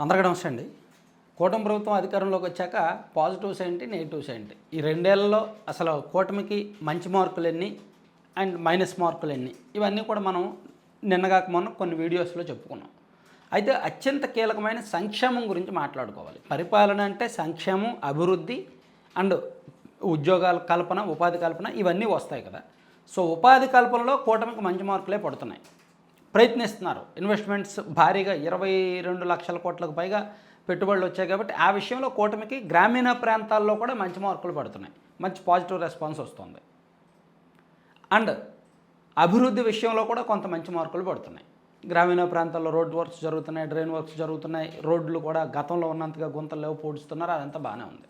అందరికీ నమస్తే అండి. కూటమి ప్రభుత్వం అధికారంలోకి వచ్చాక పాజిటివ్స్ ఏంటి, నెగిటివ్స్ ఏంటి, ఈ రెండేళ్లలో అసలు కూటమికి మంచి మార్కులు ఎన్ని అండ్ మైనస్ మార్కులు ఎన్ని, ఇవన్నీ కూడా మనం నిన్నగాక మొన్న కొన్ని వీడియోస్లో చెప్పుకున్నాం. అయితే అత్యంత కీలకమైన సంక్షేమం గురించి మాట్లాడుకోవాలి. పరిపాలన అంటే సంక్షేమం, అభివృద్ధి అండ్ ఉద్యోగాల కల్పన, ఉపాధి కల్పన ఇవన్నీ వస్తాయి కదా. సో ఉపాధి కల్పనలో కూటమికి మంచి మార్కులే పడుతున్నాయి. ప్రయత్నిస్తున్నారు. ఇన్వెస్ట్మెంట్స్ భారీగా 22 లక్షల కోట్లకు పైగా పెట్టుబడులు వచ్చాయి కాబట్టి ఆ విషయంలో కూటమికి గ్రామీణ ప్రాంతాల్లో కూడా మంచి మార్కులు పడుతున్నాయి, మంచి పాజిటివ్ రెస్పాన్స్ వస్తుంది. అండ్ అభివృద్ధి విషయంలో కూడా కొంత మంచి మార్కులు పడుతున్నాయి. గ్రామీణ ప్రాంతాల్లో రోడ్ వర్క్స్ జరుగుతున్నాయి, డ్రైన్ వర్క్స్ జరుగుతున్నాయి, రోడ్లు కూడా గతంలో ఉన్నంతగా గుంతలు లేవు, పూడుస్తున్నారు, అదంతా బాగానే ఉంది.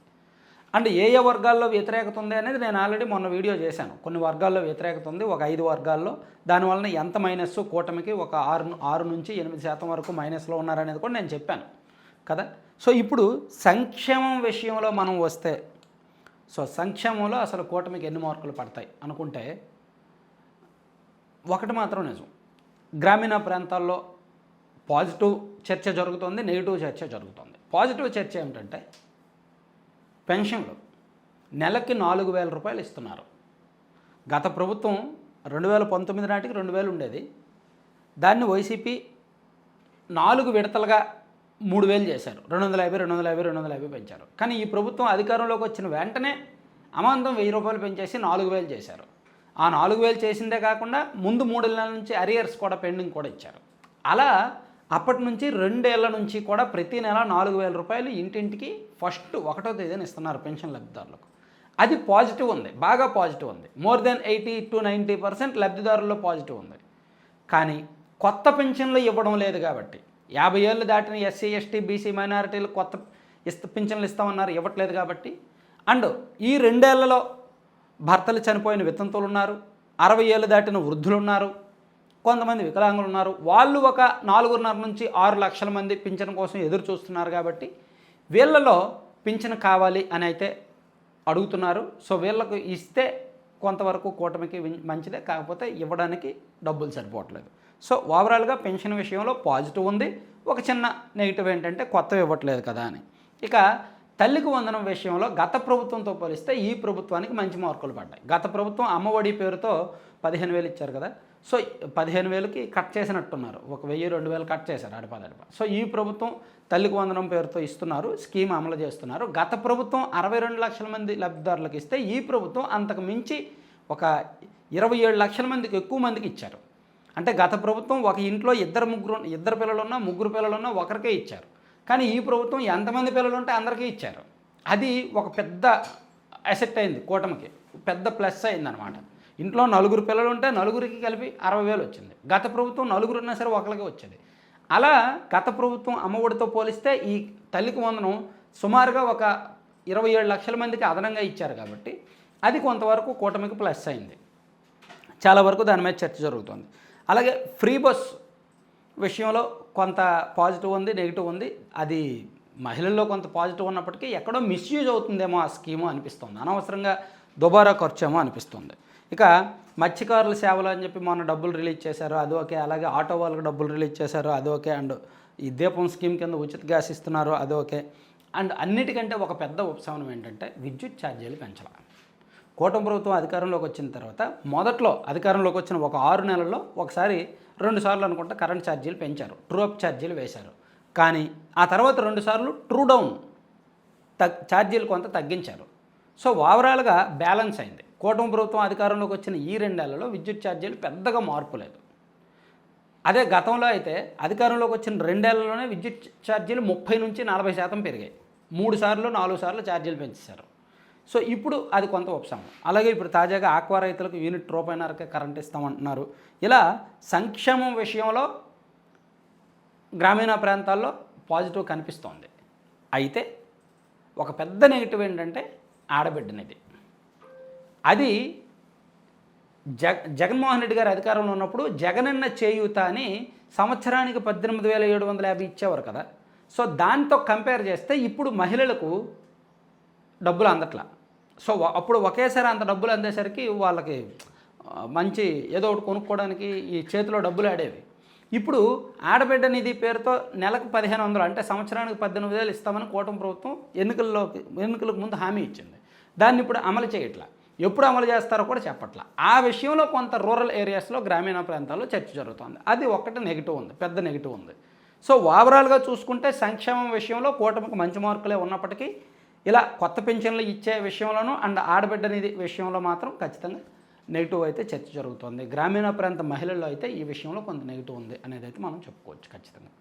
అండ్ ఏ ఏ వర్గాల్లో వ్యతిరేకత ఉంది అనేది నేను ఆల్రెడీ మొన్న వీడియో చేశాను. కొన్ని వర్గాల్లో వ్యతిరేకత ఉంది, ఒక 5 వర్గాల్లో. దానివల్ల ఎంత మైనస్ కూటమికి ఒక 6 నుంచి 8% వరకు మైనస్లో ఉన్నారనేది కూడా నేను చెప్పాను కదా. సో ఇప్పుడు సంక్షేమం విషయంలో మనం వస్తే, సో సంక్షేమంలో అసలు కూటమికి ఎన్ని మార్కులు పడతాయి అనుకుంటే ఒకటి మాత్రం నిజం, గ్రామీణ ప్రాంతాల్లో పాజిటివ్ చర్చ జరుగుతుంది, నెగిటివ్ చర్చ జరుగుతుంది. పాజిటివ్ చర్చ ఏమిటంటే పెన్షన్లు నెలకి 4,000 రూపాయలు ఇస్తున్నారు. గత ప్రభుత్వం 2019 నాటికి 2,000 ఉండేది. దాన్ని వైసీపీ 4 విడతలుగా 3,000 చేశారు. 250 పెంచారు. కానీ ఈ ప్రభుత్వం అధికారంలోకి వచ్చిన వెంటనే అమాంతం 1,000 రూపాయలు పెంచేసి 4,000 చేశారు. ఆ 4,000 చేసిందే కాకుండా ముందు 3 నెలల నుంచి అరియర్స్ కూడా పెండింగ్ కూడా ఇచ్చారు. అలా అప్పటి నుంచి 2 ఏళ్ల నుంచి కూడా ప్రతి నెల 4,000 రూపాయలు ఇంటింటికి ఫస్ట్ 1వ తేదీన ఇస్తున్నారు పెన్షన్ లబ్ధిదారులకు. అది పాజిటివ్ ఉంది, బాగా పాజిటివ్ ఉంది. మోర్ దెన్ 80 to 90% లబ్ధిదారుల్లో పాజిటివ్ ఉంది. కానీ కొత్త పెన్షన్లు ఇవ్వడం లేదు కాబట్టి, 50 ఏళ్ళు దాటిన ఎస్సీ, ఎస్టీ, బీసీ, మైనారిటీలు కొత్త పెన్షన్లు ఇస్తామన్నారు, ఇవ్వట్లేదు కాబట్టి. అండ్ ఈ 2 ఏళ్లలో భర్తలు చనిపోయిన వితంతువులు ఉన్నారు, 60 ఏళ్ళు దాటిన వృద్ధులు ఉన్నారు, కొంతమంది వికలాంగులు ఉన్నారు. వాళ్ళు ఒక 4.5 నుంచి 6 లక్షల మంది పింఛన్ కోసం ఎదురు చూస్తున్నారు కాబట్టి వీళ్ళలో పింఛన్ కావాలి అని అయితే అడుగుతున్నారు. సో వీళ్ళకు ఇస్తే కొంతవరకు కూటమికి మంచిదే, కాకపోతే ఇవ్వడానికి డబ్బులు సరిపోవట్లేదు. సో ఓవరాల్గా పెన్షన్ విషయంలో పాజిటివ్ ఉంది. ఒక చిన్న నెగిటివ్ ఏంటంటే కొత్తవి ఇవ్వట్లేదు కదా అని. ఇక తల్లికి వందనం విషయంలో గత ప్రభుత్వంతో పోలిస్తే ఈ ప్రభుత్వానికి మంచి మార్కులు పడ్డాయి. గత ప్రభుత్వం అమ్మఒడి పేరుతో 15,000 ఇచ్చారు కదా. సో 15,000కి కట్ చేసినట్టున్నారు, ఒక 1,000, 2,000 కట్ చేశారు అడపదడప. సో ఈ ప్రభుత్వం తల్లికి వందనం పేరుతో ఇస్తున్నారు, స్కీమ్ అమలు చేస్తున్నారు. గత ప్రభుత్వం 62 లక్షల మంది లబ్ధిదారులకు ఇస్తే ఈ ప్రభుత్వం అంతకు మించి ఒక 27 లక్షల మందికి ఎక్కువ మందికి ఇచ్చారు. అంటే గత ప్రభుత్వం ఒక ఇంట్లో ఇద్దరు పిల్లలున్నా, 3 పిల్లలున్నా ఒకరికే ఇచ్చారు. కానీ ఈ ప్రభుత్వం ఎంతమంది పిల్లలు ఉంటే అందరికీ ఇచ్చారు. అది ఒక పెద్ద అసెట్ అయింది కూటమికి, పెద్ద ప్లస్ అయిందనమాట. ఇంట్లో 4 పిల్లలు ఉంటే 4కి కలిపి 60,000 వచ్చింది. గత ప్రభుత్వం 4 ఉన్నా సరే ఒకరికి వచ్చేది. అలా గత ప్రభుత్వం అమ్మఒడితో పోలిస్తే ఈ తల్లికి వందనం సుమారుగా ఒక 27 లక్షల మందికి అదనంగా ఇచ్చారు కాబట్టి అది కొంతవరకు కూటమికి ప్లస్ అయింది. చాలా వరకు దాని మీద చర్చ జరుగుతుంది. అలాగే ఫ్రీ బస్ విషయంలో కొంత పాజిటివ్ ఉంది, నెగిటివ్ ఉంది. అది మహిళల్లో కొంత పాజిటివ్ ఉన్నప్పటికీ ఎక్కడో మిస్యూజ్ అవుతుందేమో ఆ స్కీము అనిపిస్తుంది, అనవసరంగా దుబారా ఖర్చేమో అనిపిస్తుంది. ఇక మత్స్యకారుల సేవలు అని చెప్పి మొన్న డబ్బులు రిలీజ్ చేశారు, అది ఓకే. అలాగే ఆటో వాళ్ళకి డబ్బులు రిలీజ్ చేశారు, అది ఓకే. అండ్ ఈ దీపం స్కీమ్ కింద ఉచిత గ్యాస్ ఇస్తున్నారు, అది ఓకే. అండ్ అన్నిటికంటే ఒక పెద్ద ఉపశమనం ఏంటంటే విద్యుత్ ఛార్జీలు పెంచాలి. కూటమి ప్రభుత్వం అధికారంలోకి వచ్చిన తర్వాత మొదట్లో అధికారంలోకి వచ్చిన ఒక 6 నెలల్లో ఒకసారి 2 సార్లు అనుకుంటా కరెంట్ ఛార్జీలు పెంచారు, ట్రూ అప్ ఛార్జీలు వేశారు. కానీ ఆ తర్వాత 2 సార్లు ట్రూ డౌన్ ఛార్జీలు కొంత తగ్గించారు. సో ఓవరాల్గా బ్యాలెన్స్ అయింది. కూటమి ప్రభుత్వం అధికారంలోకి వచ్చిన ఈ 2 నెలల్లో విద్యుత్ ఛార్జీలు పెద్దగా మార్పు లేదు. అదే గతంలో అయితే అధికారంలోకి వచ్చిన 2 ఏళ్లలోనే విద్యుత్ ఛార్జీలు 30 నుంచి 40% పెరిగాయి. 3 సార్లు 4 సార్లు ఛార్జీలు పెంచేశారు. సో ఇప్పుడు అది కొంత ఉపశమనం. అలాగే ఇప్పుడు తాజాగా ఆక్వా రైతులకు యూనిట్ రూపాయిన్నరకే కరెంట్ ఇస్తామంటున్నారు. ఇలా సంక్షేమం విషయంలో గ్రామీణ ప్రాంతాల్లో పాజిటివ్ కనిపిస్తోంది. అయితే ఒక పెద్ద నెగిటివ్ ఏంటంటే ఆడబిడ్డనిది. అది జగన్మోహన్ రెడ్డి గారు అధికారంలో ఉన్నప్పుడు జగనన్న చేయూత అని సంవత్సరానికి 18,750 ఇచ్చేవారు కదా. సో దాంతో కంపేర్ చేస్తే ఇప్పుడు మహిళలకు డబ్బులు అందట్లా. సో అప్పుడు ఒకేసారి అంత డబ్బులు అందేసరికి వాళ్ళకి మంచి ఏదో ఒకటి కొనుక్కోవడానికి ఈ చేతిలో డబ్బులు ఆడేవి. ఇప్పుడు ఆడబిడ్డ నిధి పేరుతో నెలకు 1500 అంటే సంవత్సరానికి 18,000 ఇస్తామని కూటమి ప్రభుత్వం ఎన్నికలకు ముందు హామీ ఇచ్చింది. దాన్ని ఇప్పుడు అమలు చేయట్లా. ఎప్పుడు అమలు చేస్తారో కూడా చెప్పట్లా. ఆ విషయంలో కొంత రూరల్ ఏరియాస్లో గ్రామీణ ప్రాంతాల్లో చర్చ జరుగుతుంది. అది ఒకటి నెగిటివ్ ఉంది, పెద్ద నెగిటివ్ ఉంది. సో ఓవరాల్గా చూసుకుంటే సంక్షేమం విషయంలో కూటమికి మంచి మార్కులే ఉన్నప్పటికీ ఇలా కొత్త పెన్షన్లు ఇచ్చే విషయంలోనూ అండ్ ఆడబిడ్డ నిధి విషయంలో మాత్రం ఖచ్చితంగా నెగిటివ్ అయితే చర్చ జరుగుతుంది. గ్రామీణ ప్రాంత మహిళల్లో అయితే ఈ విషయంలో కొంత నెగిటివ్ ఉంది అనేది అయితే మనం చెప్పుకోవచ్చు ఖచ్చితంగా.